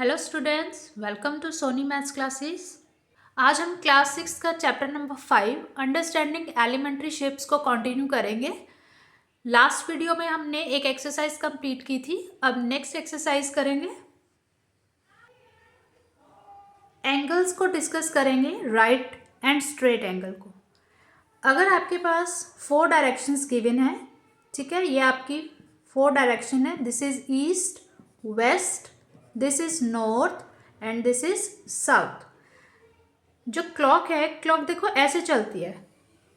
Hello students, welcome to Soni maths classes. आज हम class 6 का chapter number 5 understanding elementary shapes को कंटिन्यू करेंगे। लास्ट वीडियो में हमने एक एक्सरसाइज कंप्लीट की थी। अब नेक्स्ट एक्सरसाइज करेंगे। एंगल्स को डिस्कस करेंगे, राइट एंड स्ट्रेट एंगल को। अगर आपके पास 4 डायरेक्शंस गिवन है, ठीक है, ये आपकी 4 डायरेक्शन है। This is east, west, this is north and this is south. जो क्लॉक है, क्लॉक देखो ऐसे चलती है,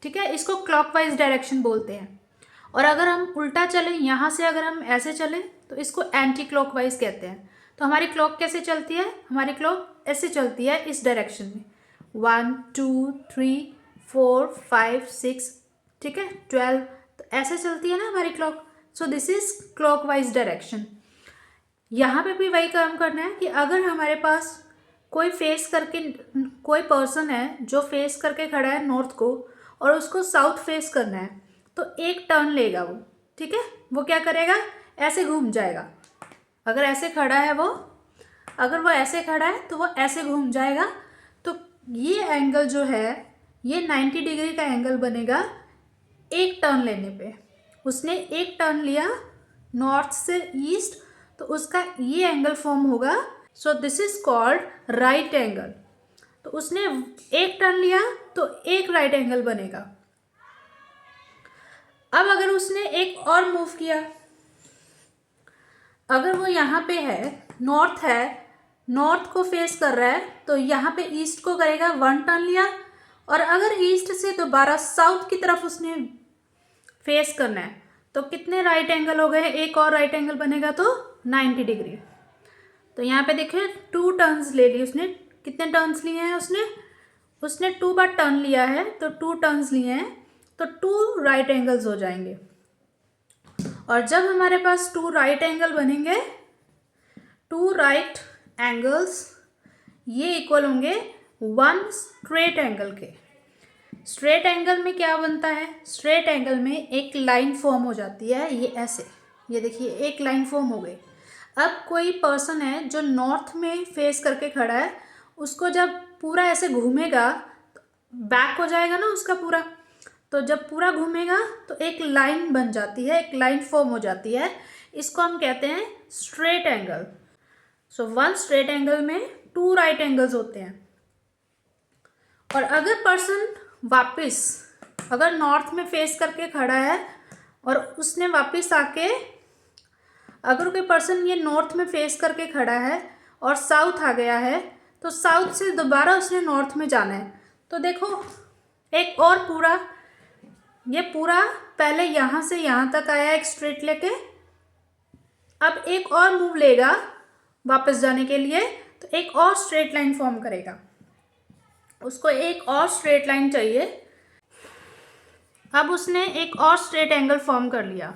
ठीक है, इसको क्लॉकवाइज डायरेक्शन बोलते हैं। और अगर हम उल्टा चलें, यहाँ से अगर हम ऐसे चलें तो इसको एंटी क्लॉकवाइज कहते हैं। तो हमारी क्लॉक कैसे चलती है? हमारी क्लॉक ऐसे चलती है, इस डायरेक्शन में 1 2 3 4 5 6, ठीक है, 12, तो ऐसे चलती है ना हमारी clock. So this is clockwise direction. यहाँ पे भी वही काम करना है कि अगर हमारे पास कोई कोई पर्सन है जो फेस करके खड़ा है नॉर्थ को, और उसको साउथ फेस करना है, तो एक टर्न लेगा वो, ठीक है। वो क्या करेगा? ऐसे घूम जाएगा। अगर ऐसे खड़ा है वो, अगर वो ऐसे खड़ा है तो वो ऐसे घूम जाएगा। तो ये एंगल जो है, ये 90 डिग्री का एंगल बनेगा एक टर्न लेने पे। उसने एक टर्न लिया नॉर्थ से ईस्ट, तो उसका ये एंगल फॉर्म होगा। सो this is called right angle. तो उसने एक टर्न लिया तो एक राइट एंगल बनेगा। अब अगर उसने एक और मूव किया, अगर वो यहाँ पे है, नॉर्थ को फेस कर रहा है, तो यहाँ पे ईस्ट को करेगा, 1 टर्न लिया। और अगर ईस्ट से दोबारा साउथ की तरफ उसने फेस करना है, तो कितने राइट एंगल हो गए? एक और राइट एंगल बनेगा, तो 90 डिग्री। तो यहाँ पे देखिए 2 टर्न्स ले ली उसने। कितने टर्न्स लिए हैं उसने 2 बार टर्न लिया है, तो 2 टर्न्स लिए हैं, तो 2 राइट एंगल्स हो जाएंगे। और जब हमारे पास 2 राइट एंगल बनेंगे, 2 राइट एंगल्स ये इक्वल होंगे 1 स्ट्रेट एंगल के। स्ट्रेट एंगल में क्या बनता है? स्ट्रेट एंगल में एक लाइन फॉर्म हो जाती है, ये ऐसे, ये देखिए एक लाइन फॉर्म हो गई। अब कोई पर्सन है जो नॉर्थ में फेस करके खड़ा है, उसको जब पूरा ऐसे घूमेगा, बैक हो जाएगा ना उसका पूरा। तो जब पूरा घूमेगा तो एक लाइन बन जाती है, एक लाइन फॉर्म हो जाती है। इसको हम कहते हैं स्ट्रेट एंगल। सो 1 स्ट्रेट एंगल में 2 राइट एंगल्स होते हैं। और अगर पर्सन वापस, अगर नॉर्थ में फेस करके खड़ा है और उसने वापस आके, अगर कोई पर्सन ये नॉर्थ में फेस करके खड़ा है और साउथ आ गया है, तो साउथ से दोबारा उसने नॉर्थ में जाना है। तो देखो एक और पूरा, ये पूरा पहले यहाँ से यहाँ तक आया एक स्ट्रेट लेके, अब एक और मूव लेगा वापस जाने के लिए, तो एक और स्ट्रेट लाइन फॉर्म करेगा। उसको एक और स्ट्रेट लाइन चाहिए। अब उसने एक और स्ट्रेट एंगल फॉर्म कर लिया,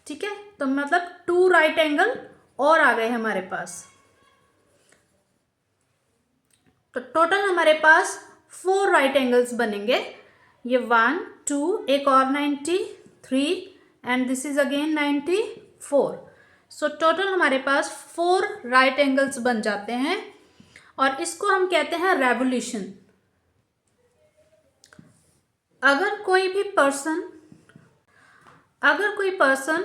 ठीक है, तो मतलब 2 राइट एंगल और आ गए हमारे पास। तो टोटल हमारे पास 4 राइट एंगल्स बनेंगे। ये 1 2, एक और 90, 3 and this is again 94। So total हमारे पास 4 राइट एंगल्स बन जाते हैं, और इसको हम कहते हैं रेवोल्यूशन। अगर कोई पर्सन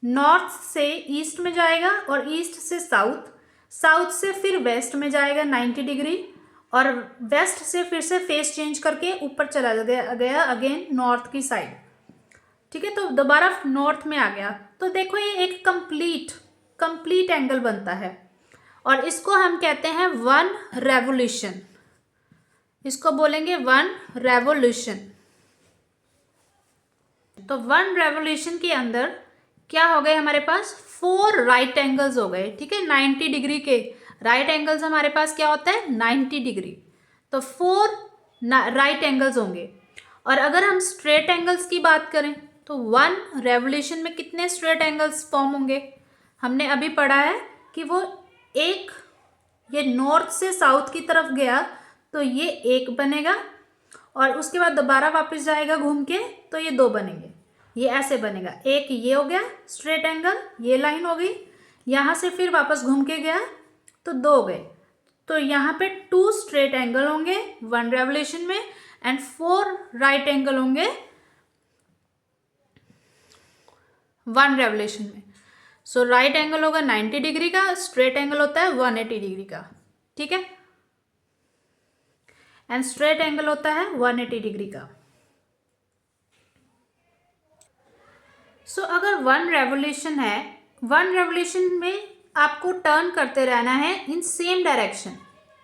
नॉर्थ से ईस्ट में जाएगा और ईस्ट से साउथ से फिर वेस्ट में जाएगा 90 डिग्री, और वेस्ट से फिर से फेस चेंज करके ऊपर चला गया अगेन नॉर्थ की साइड, ठीक है, तो दोबारा नॉर्थ में आ गया। तो देखो ये एक कंप्लीट एंगल बनता है, और इसको हम कहते हैं 1 रेवोल्यूशन। इसको बोलेंगे 1 रेवोल्यूशन। तो 1 रेवोल्यूशन के अंदर क्या हो गए? हमारे पास 4 राइट एंगल्स हो गए, ठीक है। 90 डिग्री के राइट एंगल्स हमारे पास क्या होता है? 90 डिग्री। तो 4 राइट एंगल्स होंगे। और अगर हम स्ट्रेट एंगल्स की बात करें, तो 1 रेवोल्यूशन में कितने स्ट्रेट एंगल्स फॉर्म होंगे? हमने अभी पढ़ा है कि वो एक, ये नॉर्थ से साउथ की तरफ गया तो ये एक बनेगा, और उसके बाद दोबारा वापस जाएगा घूम के, तो ये 2 बनेंगे। ये ऐसे बनेगा, एक ये हो गया स्ट्रेट एंगल, ये लाइन हो गई, यहाँ से फिर वापस घूम के गया तो 2 गए। तो यहाँ पे 2 स्ट्रेट एंगल होंगे 1 रेवोल्यूशन में एंड 4 राइट एंगल होंगे 1 रेवोल्यूशन में। सो राइट एंगल होगा 90 डिग्री का, स्ट्रेट एंगल होता है 180 डिग्री का, ठीक है, एंड स्ट्रेट एंगल होता है 180 डिग्री का। सो अगर 1 रेवोल्यूशन है, 1 रेवोल्यूशन में आपको टर्न करते रहना है इन सेम डायरेक्शन,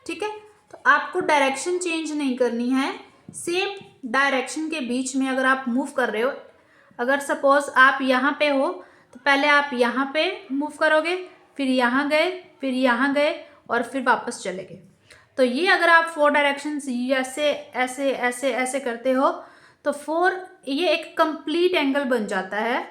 ठीक है। तो आपको डायरेक्शन चेंज नहीं करनी है, सेम डायरेक्शन के बीच में अगर आप मूव कर रहे हो, अगर सपोज आप यहाँ पे हो तो पहले आप यहाँ पे मूव करोगे, फिर यहाँ गए, फिर यहाँ गए और फिर वापस चले गए। तो ये अगर आप 4 डायरेक्शंस ऐसे ऐसे ऐसे ऐसे करते हो तो 4 ये एक कंप्लीट एंगल बन जाता है,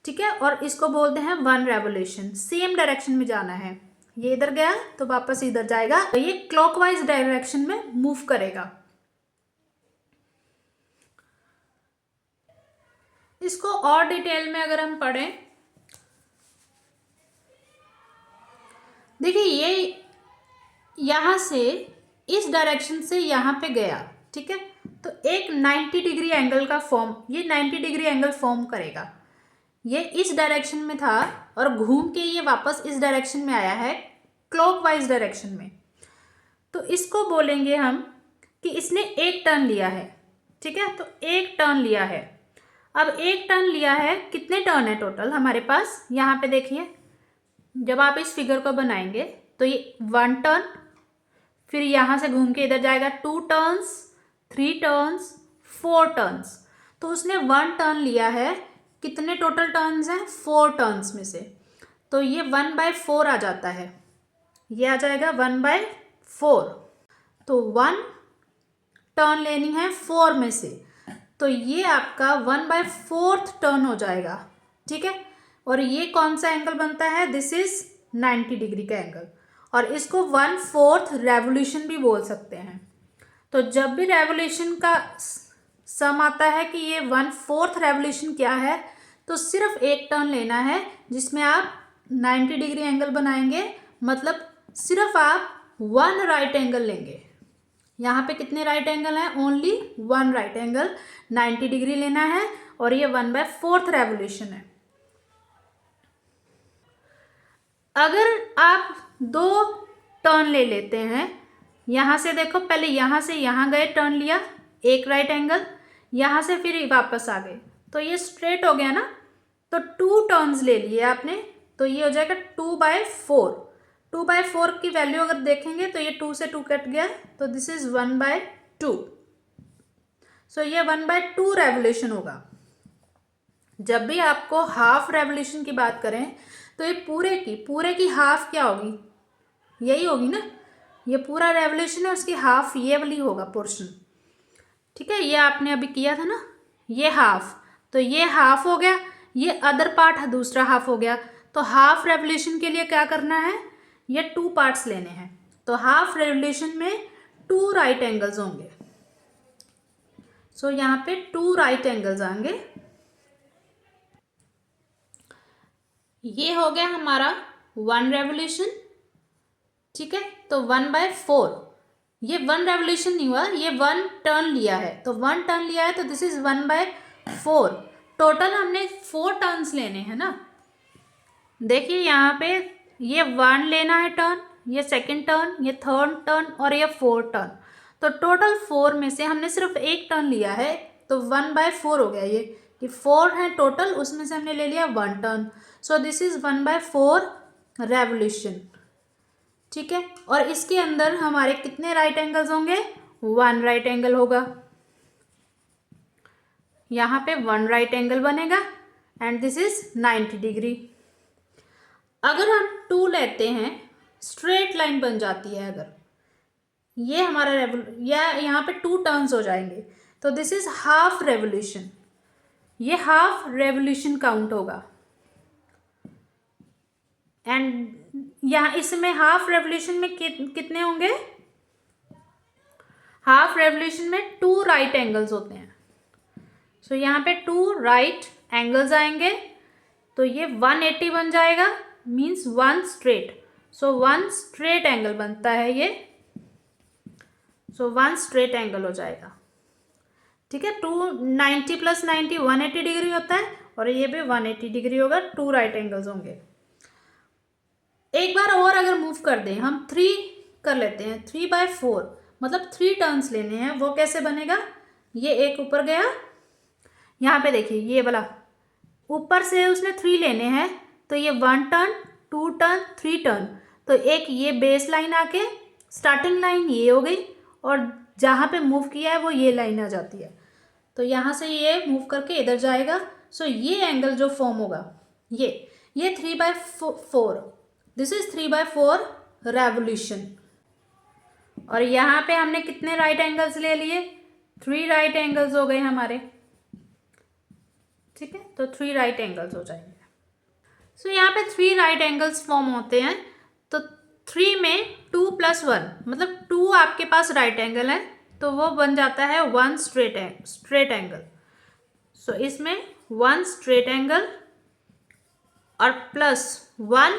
ठीक है। और इसको बोलते हैं 1 रेवोल्यूशन। सेम डायरेक्शन में जाना है, ये इधर गया तो वापस इधर जाएगा, तो ये क्लॉकवाइज डायरेक्शन में मूव करेगा। इसको और डिटेल में अगर हम पढ़ें, देखिए ये यहां से इस डायरेक्शन से यहाँ पे गया, ठीक है, तो एक 90 डिग्री एंगल का फॉर्म, ये 90 डिग्री एंगल फॉर्म करेगा। ये इस डायरेक्शन में था और घूम के ये वापस इस डायरेक्शन में आया है क्लॉकवाइज डायरेक्शन में। तो इसको बोलेंगे हम कि इसने एक टर्न लिया है, ठीक है। तो एक टर्न लिया है। अब एक टर्न लिया है, कितने टर्न है टोटल हमारे पास, यहाँ पे देखिए, जब आप इस फिगर को बनाएंगे तो ये 1 टर्न, फिर यहाँ से घूम के इधर जाएगा 2 टर्न्स, 3 टर्न्स, 4 टर्न्स। तो उसने 1 टर्न लिया है, कितने टोटल टर्न्स हैं, 4 टर्न्स में से। तो ये 1/4 आ जाता है, ये आ जाएगा 1/4। तो 1 टर्न लेनी है 4 में से, तो ये आपका 1/4 टर्न हो जाएगा, ठीक है। और ये कौन सा एंगल बनता है, दिस इज 90 डिग्री का एंगल, और इसको 1/4 रेवोल्यूशन भी बोल सकते हैं। तो जब भी रेवोल्यूशन का सम आता है कि ये 1/4 रेवोल्यूशन क्या है, तो सिर्फ एक टर्न लेना है जिसमें आप 90 डिग्री एंगल बनाएंगे, मतलब सिर्फ आप 1 राइट एंगल लेंगे। यहाँ पे कितने राइट एंगल हैं, ओनली 1 राइट एंगल 90 डिग्री लेना है, और ये 1/4 रेवोल्यूशन है। अगर आप 2 टर्न ले लेते हैं, यहाँ से देखो, पहले यहाँ से यहाँ गए, टर्न लिया, एक राइट एंगल, यहाँ से फिर वापस आ गए, तो ये स्ट्रेट हो गया ना। तो 2 टर्न्स ले लिए आपने, तो ये हो जाएगा 2/4। 2/4 की वैल्यू अगर देखेंगे तो ये 2 से 2 कट गया, तो दिस इज 1/2। सो ये 1/2 रेवोल्यूशन होगा। जब भी आपको हाफ रेवोल्यूशन की बात करें तो ये पूरे की हाफ क्या होगी, यही होगी ना, ये पूरा रेवोल्यूशन है, उसकी हाफ ये वाली होगा पोर्शन, ठीक है। ये आपने अभी किया था ना, ये हाफ, तो ये हाफ हो गया, ये अदर पार्ट दूसरा हाफ हो गया। तो हाफ रेवोल्यूशन के लिए क्या करना है, ये 2 पार्ट्स लेने हैं। तो हाफ रेवोल्यूशन में 2 राइट एंगल्स होंगे। सो यहाँ पे 2 राइट एंगल्स आएंगे। ये हो गया हमारा 1 रेवोल्यूशन, ठीक है। तो 1/4, ये 1 रेवोल्यूशन नहीं हुआ, ये 1 टर्न लिया है, तो 1 टर्न लिया है, तो दिस इज 1/4। टोटल हमने 4 टर्न्स लेने हैं ना। देखिए यहाँ पे ये 1 लेना है टर्न, ये सेकंड टर्न, ये थर्ड टर्न और ये 4 टर्न। तो टोटल 4 में से हमने सिर्फ एक टर्न लिया है, तो 1/4 हो गया। ये कि 4 है टोटल, उसमें से हमने ले लिया 1 turn. So this is 1/4 revolution, ठीक है। और इसके अंदर हमारे कितने राइट एंगल्स होंगे, 1 राइट एंगल होगा। यहाँ पे 1 राइट एंगल बनेगा एंड दिस इज 90 डिग्री। अगर हम 2 लेते हैं, स्ट्रेट लाइन बन जाती है। अगर ये हमारा या यहाँ पे 2 टर्न्स हो जाएंगे, तो दिस इज हाफ रेवोल्यूशन, ये हाफ रेवोल्यूशन काउंट होगा। एंड यहाँ इसमें हाफ रेवोल्यूशन में कितने होंगे, हाफ रेवोल्यूशन में 2 राइट एंगल्स होते हैं। सो यहाँ पे 2 राइट एंगल्स आएंगे, तो ये 180 बन जाएगा means one straight, so one straight angle बनता है ये, सो वन स्ट्रेट एंगल हो जाएगा। ठीक है, 290 + 90 180 डिग्री होता है, और ये भी 180 डिग्री होगा, 2 राइट एंगल्स होंगे। एक बार और अगर मूव कर दें, हम 3 कर लेते हैं, 3/4 मतलब 3 टर्न्स लेने हैं। वो कैसे बनेगा, ये एक ऊपर गया, यहाँ पे देखिए ये वाला ऊपर से उसने 3 लेने हैं, तो ये 1 टर्न, 2 टर्न, 3 टर्न, तो एक ये बेस लाइन आके स्टार्टिंग लाइन ये हो गई, और जहाँ पे मूव किया है वो ये लाइन आ जाती है, तो यहाँ से ये मूव करके इधर जाएगा। सो ये एंगल जो फॉर्म होगा, ये 3/4, दिस इज 3/4 रेवोल्यूशन। और यहाँ पे हमने कितने राइट एंगल्स ले लिए, 3 राइट एंगल्स हो गए हमारे। ठीक है, तो 3 राइट एंगल्स हो जाएंगे। सो यहाँ पे 3 राइट एंगल्स फॉर्म होते हैं, तो 3 में 2 + 1 मतलब 2 आपके पास राइट एंगल है, तो वो बन जाता है 1 स्ट्रेट एंगल। सो इसमें 1 स्ट्रेट एंगल और +1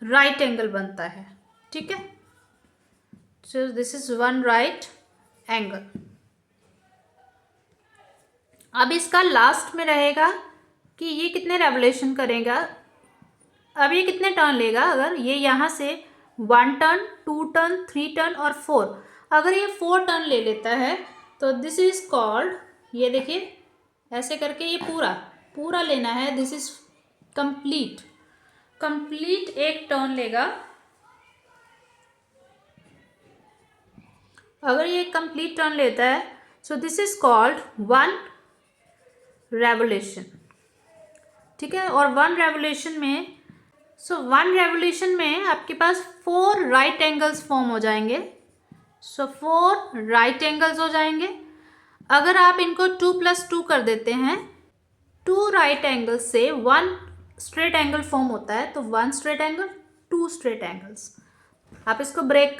राइट एंगल बनता है। ठीक है, सो दिस इज 1 राइट एंगल। अब इसका लास्ट में रहेगा कि ये कितने रेवोल्यूशन करेगा, अब ये कितने टर्न लेगा। अगर ये यहाँ से 1 टर्न, 2 टर्न, 3 टर्न और 4, अगर ये 4 टर्न ले लेता है, तो दिस इज कॉल्ड, ये देखिए ऐसे करके ये पूरा लेना है, दिस इज कंप्लीट एक टर्न लेगा। अगर ये कंप्लीट टर्न लेता है, सो दिस इज कॉल्ड 1 रेवोल्यूशन। ठीक है, और 1 रेवोल्यूशन में, सो 1 रेवोल्यूशन में आपके पास 4 राइट एंगल्स फॉर्म हो जाएंगे। सो 4 राइट एंगल्स हो जाएंगे। अगर आप इनको 2 + 2 कर देते हैं, 2 राइट एंगल से 1 स्ट्रेट एंगल फॉर्म होता है, तो 1 स्ट्रेट एंगल, 2 स्ट्रेट एंगल्स। आप इसको ब्रेक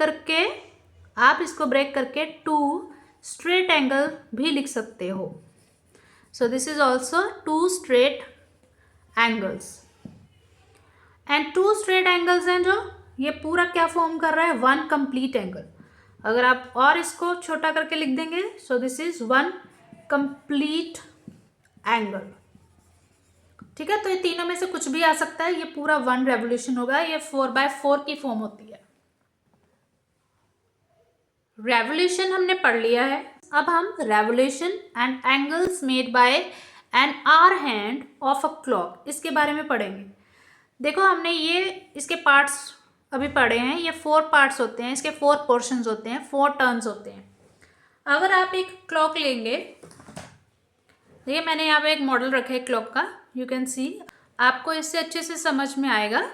करके 2 स्ट्रेट एंगल भी लिख सकते हो। सो this is also 2 straight angles, and 2 straight angles हैं जो ये पूरा क्या फॉर्म कर रहा है, 1 कंप्लीट एंगल। अगर आप और इसको छोटा करके लिख देंगे, सो दिस इज 1 कंप्लीट एंगल। ठीक है, तो ये तीनों में से कुछ भी आ सकता है, ये पूरा 1 रेवोल्यूशन होगा। ये 4/4 की फॉर्म होती है। रेवोल्यूशन हमने पढ़ लिया है। अब हम revolution and angles made by an hour hand of a clock, इसके बारे में पढ़ेंगे। देखो, हमने ये इसके पार्ट्स अभी पढ़े हैं। ये 4 पार्ट्स होते हैं, इसके 4 पोर्शंस होते हैं, 4 टर्न्स होते हैं। अगर आप एक क्लॉक लेंगे, देखिए मैंने यहाँ पे एक मॉडल रखा है क्लॉक का, यू कैन सी, आपको इससे अच्छे से समझ में आएगा।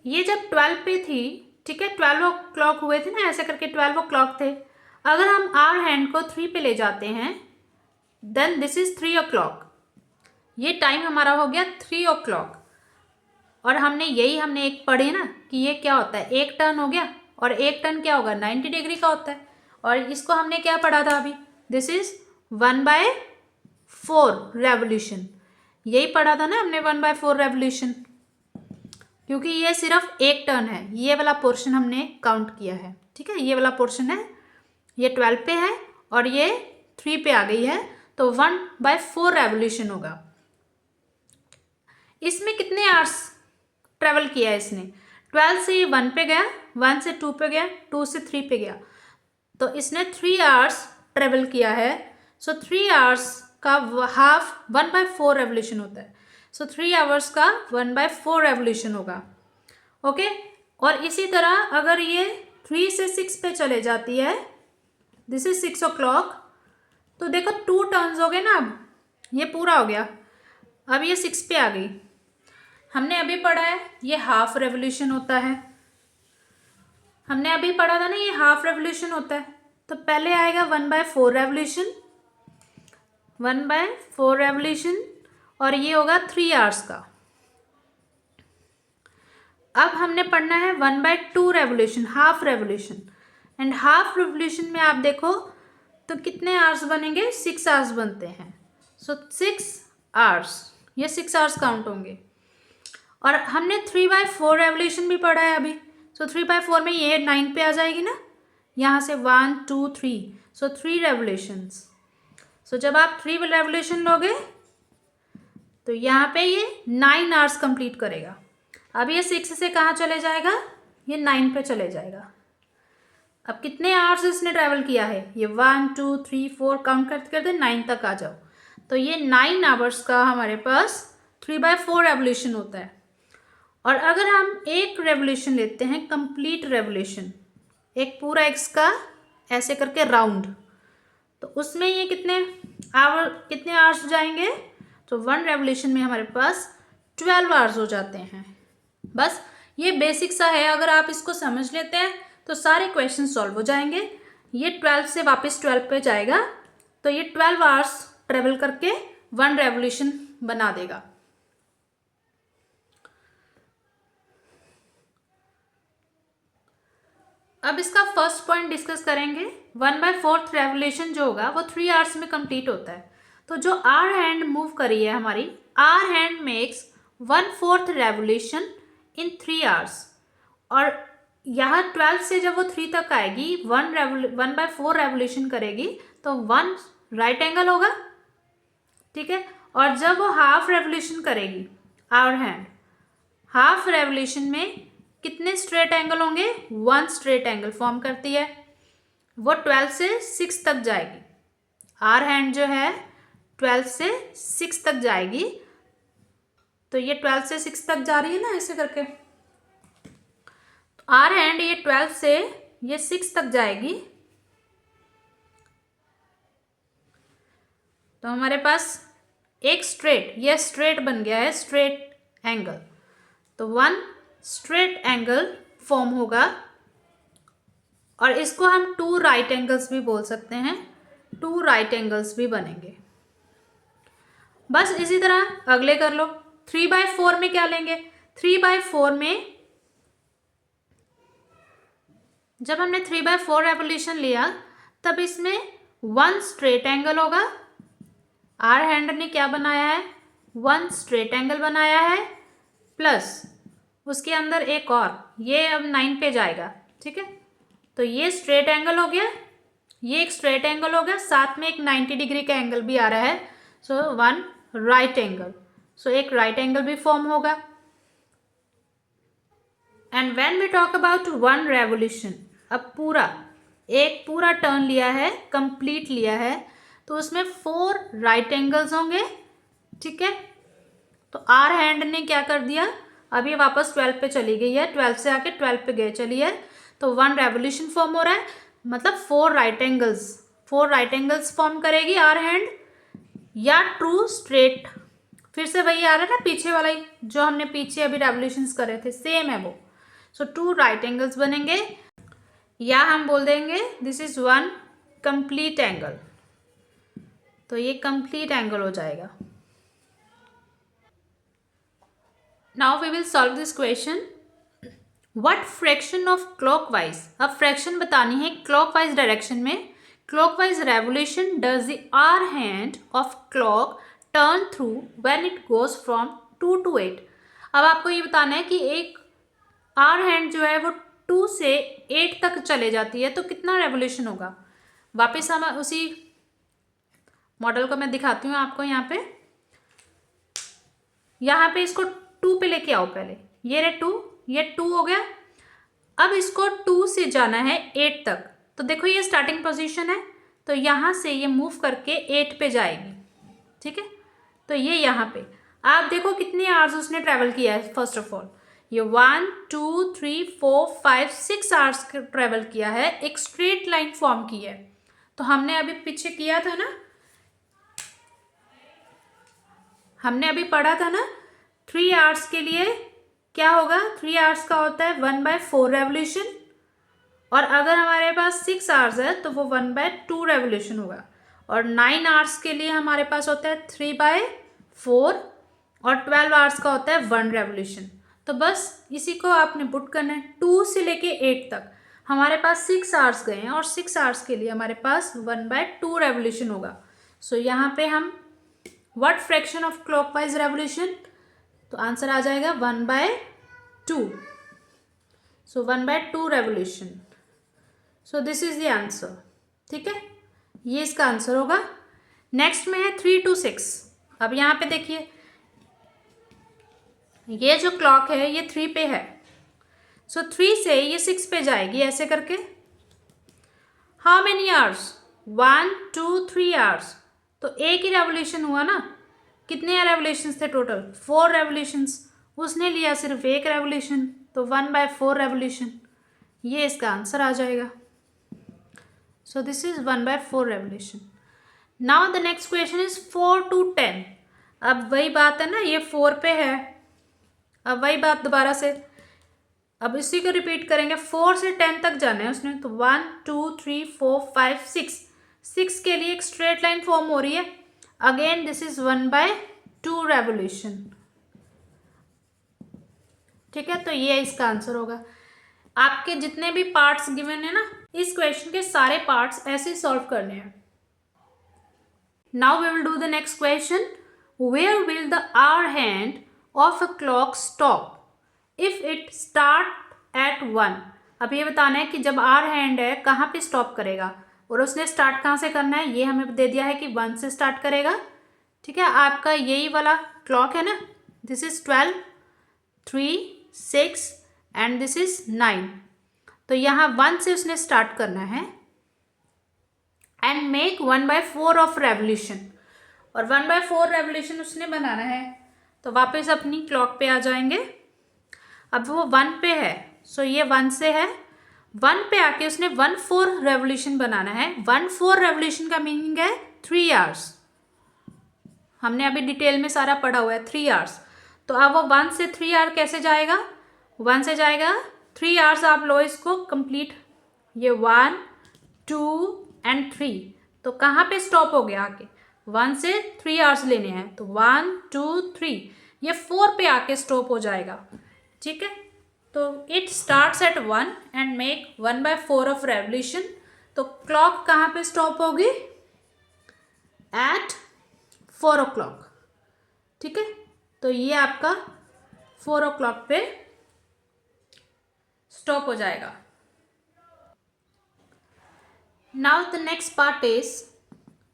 ये जब 12 पे थी, ठीक है, 12 क्लॉक हुए थे ना, ऐसे करके 12 क्लॉक थे। अगर हम आवर हैंड को 3 पे ले जाते हैं, देन दिस इज 3 o'clock। ये टाइम हमारा हो गया 3 o'clock। और हमने एक पढ़ी ना कि ये क्या होता है, एक टर्न हो गया, और एक टर्न क्या होगा, 90 डिग्री का होता है। और इसको हमने क्या पढ़ा था अभी, दिस इज 1/4 रेवोल्यूशन। यही पढ़ा था ना हमने, 1/4 रेवोल्यूशन, क्योंकि ये सिर्फ एक टर्न है। ये वाला पोर्शन हमने काउंट किया है। ठीक है, ये वाला पोर्शन है, ये 12 पे है और ये 3 पे आ गई है, तो 1/4 रेवोल्यूशन होगा। इसमें कितने आवर्स ट्रेवल किया है इसने, 12 से ये 1 पे गया, 1 से 2 पे गया, 2 से 3 पे गया, तो इसने 3 आवर्स ट्रेवल किया है। सो 3 आवर्स का हाफ 1/4 रेवोल्यूशन होता है। सो 3 आवर्स का 1/4 रेवोल्यूशन होगा। ओके, और इसी तरह अगर ये 3 से 6 पे चले जाती है, दिस इज 6 o'clock, तो देखो 2 टर्न्स हो गए ना, अब ये पूरा हो गया, अब ये 6 पे आ गई। हमने अभी पढ़ा है ये हाफ रेवोल्यूशन होता है, हमने अभी पढ़ा था ना ये हाफ रेवोल्यूशन होता है। तो पहले आएगा 1/4 रेवोल्यूशन, 1/4 रेवोल्यूशन, और ये होगा 3 आवर्स का। अब हमने पढ़ना है 1/2 revolution, half revolution. And half revolution में आप देखो तो कितने आवर्स बनेंगे, 6 आवर्स बनते हैं। सो 6 आवर्स, ये 6 आवर्स काउंट होंगे। और हमने 3/4 रेवोल्यूशन भी पढ़ा है अभी। सो 3/4 में ये 9 पे आ जाएगी ना, यहाँ से 1 2 3, सो 3 रेवोल्यूशंस। सो जब आप 3 रेवोल्यूशन लोगे तो यहाँ पे ये 9 आवर्स कंप्लीट करेगा। अब ये 6 से कहाँ चले जाएगा, ये 9 पे चले जाएगा। अब कितने आवर्स इसने ट्रैवल किया है, ये 1 2 3 4 काउंट करते करते 9 तक आ जाओ। तो ये 9 आवर्स का हमारे पास 3/4 रेवोल्यूशन होता है। और अगर हम एक रेवोल्यूशन लेते हैं, कंप्लीट रेवोल्यूशन, एक पूरा एक्स का ऐसे करके राउंड, तो उसमें ये कितने आवर्स जाएंगे, तो 1 रेवोल्यूशन में हमारे पास 12 आवर्स हो जाते हैं। बस ये बेसिक सा है, अगर आप इसको समझ लेते हैं तो सारे क्वेश्चन सॉल्व हो जाएंगे। ये 12 से वापस 12 पे जाएगा, तो ये 12 आवर्स ट्रेवल करके 1 रेवोल्यूशन बना देगा। अब इसका फर्स्ट पॉइंट डिस्कस करेंगे। 1/4 रेवोल्यूशन जो होगा वो 3 आवर्स में कंप्लीट होता है। तो जो आर हैंड मूव करी है हमारी, hour hand makes 1/4 revolution in 3 hours. और यहाँ 12 से जब वो 3 तक आएगी, 1/4 रेवोल्यूशन करेगी, तो 1 राइट एंगल होगा, ठीक है। और जब वो हाफ रेवोल्यूशन करेगी आवर हैंड, हाफ रेवोल्यूशन में कितने स्ट्रेट एंगल होंगे, 1 स्ट्रेट एंगल फॉर्म करती है। वो 12 से 6 तक जाएगी। आर हैंड जो है 12 से 6 तक जाएगी, तो ये 12 से 6 तक जा रही है ना ऐसे करके। तो आर हैंड ये 12 से ये 6 तक जाएगी, तो हमारे पास एक स्ट्रेट, ये स्ट्रेट बन गया है, स्ट्रेट एंगल। तो 1 स्ट्रेट एंगल फॉर्म होगा। और इसको हम 2 राइट एंगल्स भी बोल सकते हैं, 2 राइट एंगल्स भी बनेंगे। बस इसी तरह अगले कर लो। 3/4 में क्या लेंगे, 3/4 में जब हमने 3/4 रेवोल्यूशन लिया, तब इसमें 1 स्ट्रेट एंगल होगा। आर हैंड ने क्या बनाया है, 1 स्ट्रेट एंगल बनाया है, प्लस उसके अंदर एक और, ये अब 9 पे जाएगा, ठीक है। तो ये स्ट्रेट एंगल हो गया, ये एक स्ट्रेट एंगल हो गया, साथ में एक 90 डिग्री का एंगल भी आ रहा है। सो 1 राइट एंगल, सो एक राइट एंगल भी फॉर्म होगा। And when we talk about 1 revolution, अब एक पूरा टर्न लिया है, कंप्लीट लिया है, तो उसमें 4 राइट एंगल्स होंगे, ठीक है। तो आर हैंड ने क्या कर दिया, अब ये वापस 12 पे चली गई है, 12 से आके 12 पे गए चली है, तो 1 रेवोल्यूशन फॉर्म हो रहा है, मतलब 4 राइट एंगल्स फॉर्म करेगी आर हैंड, या ट्रू स्ट्रेट। फिर से वही आ रहा है ना, पीछे वाला ही जो हमने पीछे अभी रेवोल्यूशंस करे थे, सेम है वो। सो 2 राइट एंगल्स बनेंगे, या हम बोल देंगे दिस इज 1 कंप्लीट एंगल, तो ये कंप्लीट एंगल हो जाएगा। Now we will solve this question. What fraction of clockwise, अब फ्रैक्शन बतानी है क्लॉकवाइज डायरेक्शन में, clockwise revolution does the hour hand of clock turn through when it goes from 2 to 8। अब आपको ये बताना है कि एक आर हैंड जो है वो 2 से 8 तक चले जाती है, तो कितना रेवोल्यूशन होगा। वापस हम उसी मॉडल को मैं दिखाती हूँ आपको। यहाँ पे इसको 2 पे लेके आओ पहले, ये रे 2, ये 2 हो गया। अब इसको 2 से जाना है 8 तक, तो देखो ये स्टार्टिंग पोजीशन है, तो यहाँ से ये मूव करके 8 पे जाएगी, ठीक है। तो ये यहाँ पे आप देखो कितने आवर्स उसने ट्रैवल किया है। फर्स्ट ऑफ ऑल ये 1 2 3 4 5 6 आवर्स ट्रैवल किया है, एक स्ट्रेट लाइन फॉर्म की है। तो हमने अभी पीछे किया था ना, हमने अभी पढ़ा था ना, 3 आवर्स के लिए क्या होगा, 3 आवर्स का होता है 1/4 रेवोल्यूशन, और अगर हमारे पास 6 आवर्स है तो वो 1/2 रेवोल्यूशन होगा। और 9 आवर्स के लिए हमारे पास होता है 3/4, और 12 आवर्स का होता है 1 रेवोल्यूशन। तो बस इसी को आपने पुट करना है, 2 से लेके 8 तक। हमारे पास 6 आवर्स गए हैं और 6 आवर्स के लिए हमारे पास 1/2 रेवोल्यूशन होगा। सो यहाँ पे हम what fraction of clockwise revolution, तो आंसर आ जाएगा 1/2। सो 1/2 revolution. So this is the answer. ठीक है, ये इसका आंसर होगा। नेक्स्ट में है 3 to 6। अब यहाँ पे देखिए ये जो क्लॉक है ये 3 पे है। सो 3 से ये 6 पे जाएगी ऐसे करके। How many hours? 1 2 3 आवर्स। तो एक ही रेवोल्यूशन हुआ ना। कितने रेवोल्यूशंस थे टोटल? 4 रेवोल्यूशंस। उसने लिया सिर्फ एक रेवोल्यूशन, तो 1/4 रेवोल्यूशन। ये इसका आंसर आ जाएगा। सो this is 1/4 revolution. Now the next question is 4 to 10। अब वही बात है ना, ये 4 पे है। अब वही बात दोबारा से, अब इसी को रिपीट करेंगे। 4 से 10 तक जाना है उसने, तो 1 2 3 4 5 6। 6 के लिए एक स्ट्रेट लाइन फॉर्म हो रही है। Again this is 1/2 revolution. ठीक है, तो ये इसका आंसर होगा। आपके जितने भी पार्ट्स गिवन है ना, इस क्वेश्चन के सारे पार्ट्स ऐसे सॉल्व करने हैं। Now we will do the next question. Where will the hour hand of a clock stop if it start at 1। अब ये बताना है कि जब आवर हैंड है कहाँ पे स्टॉप करेगा, और उसने स्टार्ट कहाँ से करना है। ये हमें दे दिया है कि 1 से स्टार्ट करेगा। ठीक है, आपका यही वाला क्लॉक है ना, this is 12 3 6 and this is 9। तो यहाँ 1 से उसने स्टार्ट करना है एंड मेक 1/4 ऑफ रेवोल्यूशन, और 1/4 रेवोल्यूशन उसने बनाना है। तो वापस अपनी क्लॉक पे आ जाएंगे। अब वो 1 पे है, सो ये 1 से है। 1 पे आके उसने 1/4 रेवोल्यूशन बनाना है। 1/4 रेवोल्यूशन का मीनिंग है 3 आवर्स। हमने अभी डिटेल में सारा पढ़ा हुआ है 3 आवर्स। तो अब वो 1 से 3 आवर कैसे जाएगा? 1 से जाएगा 3 आवर्स। आप लो इसको कंप्लीट, ये 1 2 एंड 3। तो कहाँ पे स्टॉप हो गया आके? 1 से 3 आवर्स लेने हैं, तो 1 2 3, ये 4 पे आके स्टॉप हो जाएगा। ठीक है, तो it starts at 1 and make 1/4 of revolution. तो क्लॉक कहाँ पे स्टॉप होगी? Eight 4 o'clock। ठीक है, तो ये आपका 4 o'clock पे स्टॉप हो जाएगा। Now the next part is,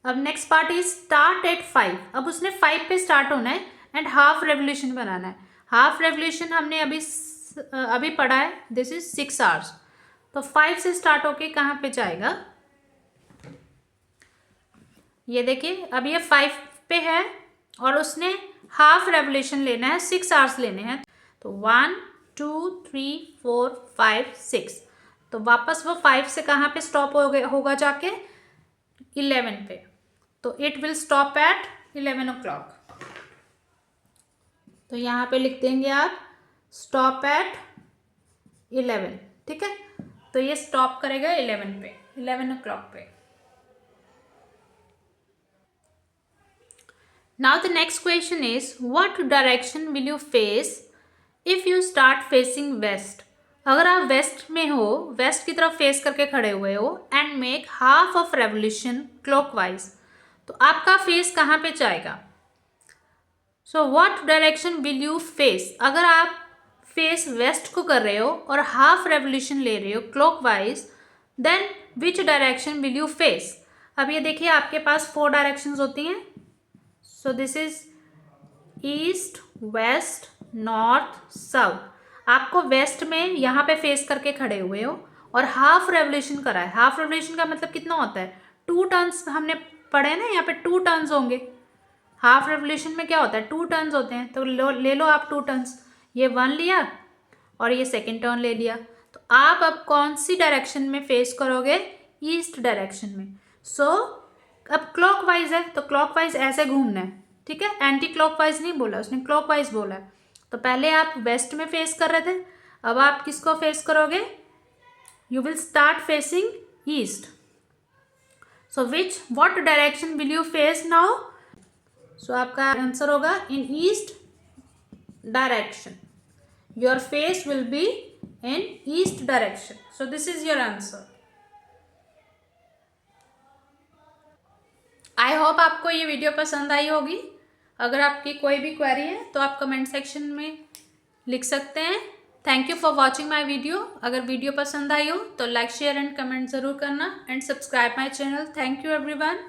अब next part is start at 5। अब उसने 5 पे स्टार्ट होना है एंड हाफ रेवोल्यूशन बनाना है। हाफ रेवोल्यूशन हमने अभी पढ़ा है, दिस इज 6 आवर्स। तो 5 से स्टार्ट होके कहाँ पे जाएगा? ये देखिए, अब ये 5 पे है और उसने हाफ रेवोल्यूशन लेना है, 6 आवर्स लेने हैं। तो 1 2 3 4 5 6। तो वापस वो 5 से कहाँ पे स्टॉप होगा जाके? 11 पे। तो it will stop at 11 o'clock। तो यहाँ पे लिख देंगे आप स्टॉप एट 11। ठीक है, तो ये स्टॉप करेगा 11 पे, 11 o'clock पे। Now the next question is what direction will you face if you start facing west. अगर आप वेस्ट में हो, वेस्ट की तरफ फेस करके खड़े हुए हो and make half of revolution clockwise, तो आपका फेस कहाँ पे जाएगा? सो what direction will you face. अगर आप फेस वेस्ट को कर रहे हो और हाफ रेवोल्यूशन ले रहे हो clockwise, then which direction will you face. अब ये देखिए आपके पास 4 डायरेक्शंस होती हैं। So this is east west north south. आपको वेस्ट में यहाँ पे फेस करके खड़े हुए हो और हाफ रेवोल्यूशन करा है। हाफ रेवोल्यूशन का मतलब कितना होता है? 2 टर्न्स हमने पढ़े हैं ना, यहाँ पे 2 टर्न्स होंगे। हाफ रेवोल्यूशन में क्या होता है? 2 टर्न्स होते हैं। तो ले लो आप 2 टर्न्स, ये 1 लिया और ये सेकेंड टर्न ले लिया। तो आप अब कौन सी डायरेक्शन में फेस करोगे? ईस्ट डायरेक्शन में। सो अब क्लॉकवाइज है तो क्लॉकवाइज ऐसे घूमना है। ठीक है, एंटी क्लॉकवाइज नहीं बोला उसने, क्लॉकवाइज बोला है। तो पहले आप वेस्ट में फेस कर रहे थे, अब आप किसको फेस करोगे? You will start facing east. So what direction will you face now? So आपका आंसर होगा in east direction. Your face will be in east direction. So this is your answer. I hope आपको ये video पसंद आई होगी. अगर आपकी कोई भी क्वेरी है तो आप कमेंट सेक्शन में लिख सकते हैं. Thank you for watching my video. अगर वीडियो पसंद आई हो तो लाइक शेयर एंड कमेंट ज़रूर करना and subscribe my channel. Thank you everyone.